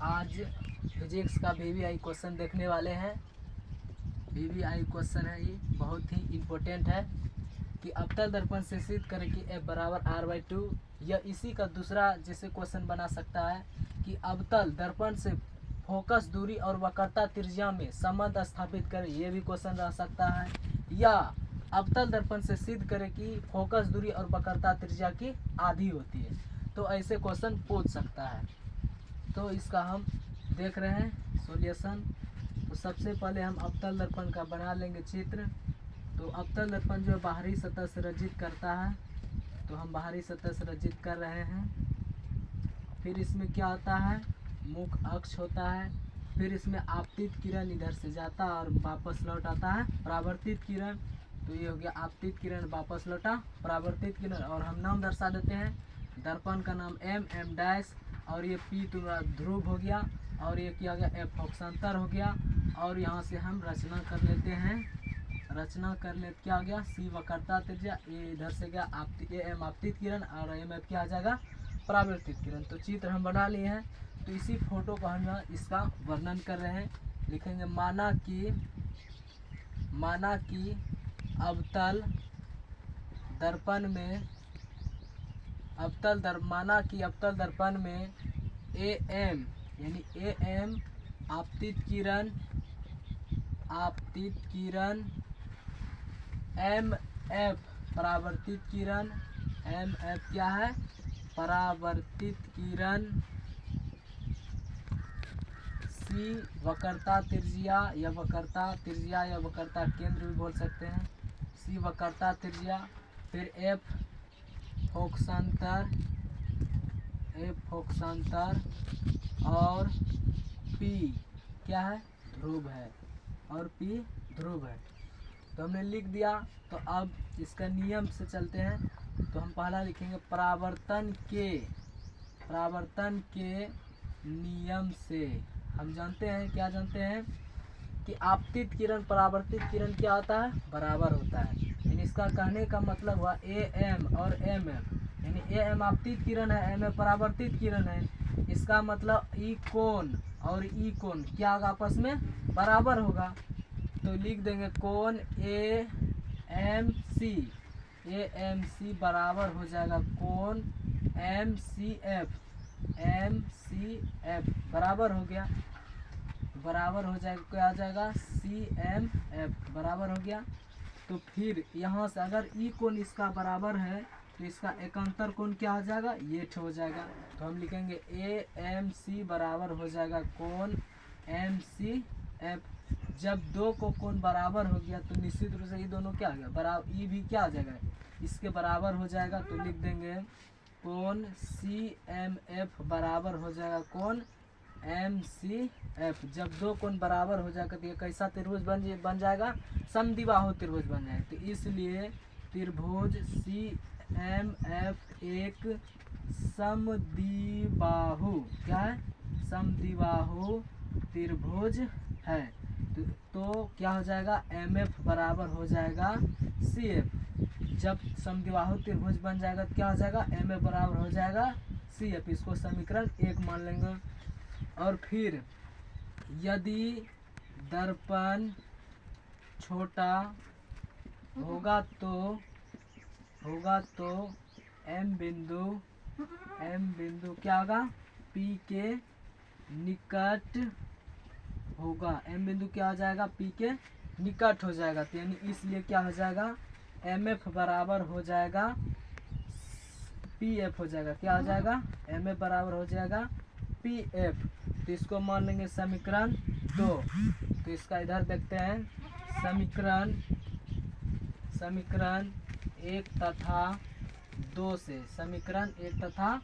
आज फिजिक्स का VVI question देखने वाले हैं। वीवीआई क्वेश्चन है, ये बहुत ही इम्पोर्टेंट है कि अवतल दर्पण से सिद्ध करें कि F बराबर R/2। या इसी का दूसरा जैसे क्वेश्चन बना सकता है कि अवतल दर्पण से फोकस दूरी और वक्रता त्रिज्या में संबंध स्थापित करें, ये भी क्वेश्चन रह सकता है। या अवतल दर्पण से सिद्ध करें कि फोकस दूरी और वक्रता त्रिज्या की आधी होती है, तो ऐसे क्वेश्चन पूछ सकता है। तो इसका हम देख रहे हैं सॉल्यूशन। तो सबसे पहले हम अवतल दर्पण का बना लेंगे चित्र। तो अवतल दर्पण जो बाहरी सतह से रजित करता है, तो हम बाहरी सतह से रजित कर रहे हैं। फिर इसमें क्या होता है, मुख्य अक्ष होता है। फिर इसमें आपतित किरण इधर से जाता है और वापस लौट आता है परावर्तित किरण। तो ये हो गया आपतित किरण, वापस लौटा परावर्तित किरण। और हम नाम दर्शा देते हैं, दर्पण का नाम M डैश, और ये P तुम्हारा ध्रुव हो गया, और ये क्या हो गया F अक्षांतर हो गया। और यहाँ से हम रचना कर लेते हैं, रचना कर ले क्या हो गया C वक्रता त्रिज्या, ये इधर से गया M आपतित किरण, और MF क्या आ जाएगा परावर्तित किरण। तो चित्र हम बना लिए हैं। तो इसी फोटो को हम इसका वर्णन कर रहे हैं। लिखेंगे माना कि अवतल दर्पण में माना कि अवतल दर्पण में AM यानी AM आपतित किरण MF परावर्तित किरण, MF क्या है परावर्तित किरण, C वक्रता त्रिज्या या वक्रता केंद्र भी बोल सकते हैं, C वक्रता त्रिज्या। फिर F फोकसांतर और P क्या है ध्रुव है, और P ध्रुव है। तो हमने लिख दिया। तो अब इसका नियम से चलते हैं। तो हम पहला लिखेंगे परावर्तन के नियम से हम जानते हैं, क्या जानते हैं कि आपतित किरण परावर्तित किरण क्या होता है बराबर होता है। यानी इसका कहने का मतलब हुआ AM और MF, यानी AM आपतित किरण है, MF परावर्तित किरण है। इसका मतलब ई कोण और ई कोण क्या होगा आपस में बराबर होगा। तो लिख देंगे कोण AMC बराबर हो जाएगा कोण MCF बराबर हो गया, बराबर हो जाएगा क्या आ जाएगा CMF बराबर हो गया। तो फिर यहाँ से अगर ई कोण इसका बराबर है तो इसका एकांतर कोण क्या हो जाएगा ये हो जाएगा। तो हम लिखेंगे AMC बराबर हो जाएगा कोण MCF। जब दो को कोण बराबर हो गया तो निश्चित रूप से ये दोनों क्या हो गया बराबर, ई भी क्या हो जाएगा इसके बराबर हो जाएगा। तो लिख देंगे कोण CMF बराबर हो जाएगा कोण MCF। जब दो कोण बराबर हो जाएगा तो ये कैसा त्रिभुज बन जाएगा समद्विबाहु त्रिभुज बन जाएगा। तो इसलिए त्रिभुज CMF एक समद्विबाहु क्या है समद्विबाहु त्रिभुज है। तो क्या हो जाएगा MF बराबर हो जाएगा CF। जब समद्विबाहु त्रिभुज बन जाएगा तो क्या हो जाएगा MF बराबर हो जाएगा CF। इसको समीकरण 1 मान लेंगे। और फिर यदि दर्पण छोटा होगा तो M बिंदु क्या होगा P के निकट होगा, M बिंदु क्या हो जाएगा P के निकट हो जाएगा। तो यानी इसलिए क्या हो जाएगा MF बराबर हो जाएगा PF हो जाएगा, क्या हो जाएगा MF बराबर हो जाएगा PF। तो इसको मान लेंगे समीकरण 2। तो इसका इधर देखते हैं समीकरण 1 तथा 2 से, समीकरण 1 तथा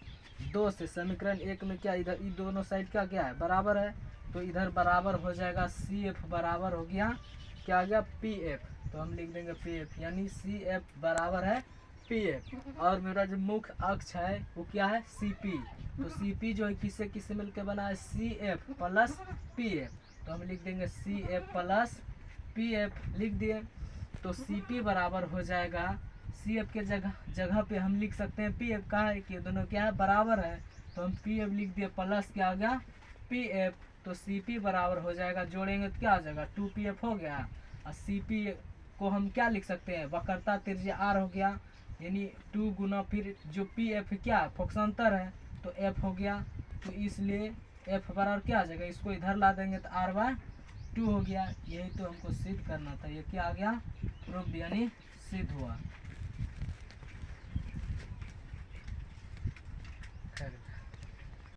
2 से। समीकरण 1 में क्या इधर ये दोनों साइड क्या है बराबर है, तो इधर बराबर हो जाएगा CF बराबर हो गया क्या आ गया PF। तो हम लिख देंगे PF, यानी CF बराबर है PF। और मेरा जो मुख्य अक्ष है वो क्या है CP। तो CP जो है किससे मिलकर बना है CF प्लस PF। तो हम लिख देंगे CF प्लस PF लिख दिए। तो CP बराबर हो जाएगा CF के जगह पे हम लिख सकते हैं PF, का है कि दोनों क्या है बराबर है। तो हम PF लिख दिए प्लस क्या आ गया पी एफ, तो सी पी बराबर हो जाएगा, जोड़ेंगे तो क्या हो जाएगा 2pf हो गया। और सी पी को हम क्या लिख सकते हैं, वक्रता त्रिज्या आर हो गया, यानी 2 गुना फिर जो पी एफ क्या पक्षांतर है तो एफ हो गया। तो इसलिए एफ बराबर क्या आ जाएगा, इसको इधर ला देंगे तो r/2 हो गया। यही तो हमको सिद्ध करना था, ये क्या आ गया, प्रूफ यानी सिद्ध हुआ।